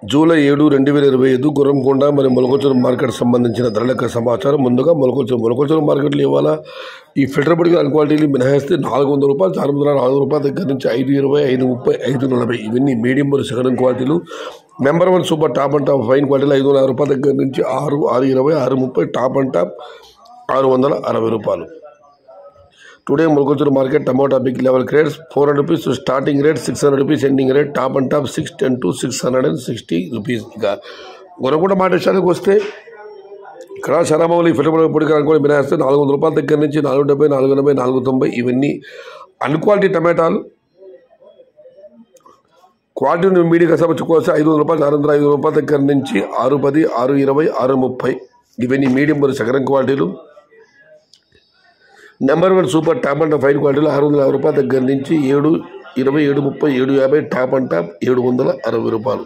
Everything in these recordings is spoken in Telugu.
జూలై 7, 2025 గుర్రంకొండ మరియు మొలకొంచెరు మార్కెట్ సంబంధించిన ధరల యొక్క సమాచారం. ముందుగా మొలకొంచెరు మార్కెట్లో ఇవాళ ఈ ఫిల్టర్ పొడికి క్వాలిటీలు మినహాయిస్తే ₹400, ₹404 దగ్గర నుంచి 520, 530, 540 ఇవన్నీ మీడియం మరియు సెకండ్ క్వాలిటీలు. Number 1 super top and top fine క్వాలిటీలు ₹550 దగ్గర నుంచి 6, 620, 630, top and top ₹660. Today Mulakalacheruvu market tomato big level grades ₹400 starting rate, ₹600 ending rate, top and top ₹610 to ₹660. ఇక గుర్రంకొండ మాట విషయానికి వస్తే ఇక్కడ శరామౌలి ఫిల్టర్ పొడి అనుకోని మినహాయిస్తే ₹400 దగ్గర నుంచి 470, 480, 490 ఇవన్నీ అన్క్వాలిటీ టమాటాలు. క్వాలిటీ మీడియం కసపచ్చుకోవస్తే ₹500, ₹605 దగ్గర నుంచి 610, 620, 630 ఇవన్నీ మీడియం మరియు సెకండ్ క్వాలిటీలు. Number 1 super top and fine క్వాలిటీలు ₹650 దగ్గర నుంచి 720, 730, 750, టాప్ అండ్ టాప్ ₹760.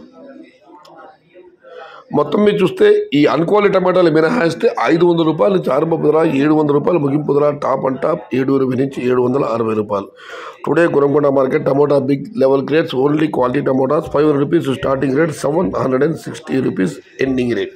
మొత్తం మీరు చూస్తే ఈ అన్క్వాలిటీ టమాటాలు మినహాయిస్తే ₹500 నుంచి ఆరంభపు ధర, ₹700 ముగింపు ధర, టాప్ అండ్ టాప్ 720 నుంచి ₹760. Today Gurramkonda market tomato big level grades only quality tomatoes ₹500 starting rate, ₹760 ending rate.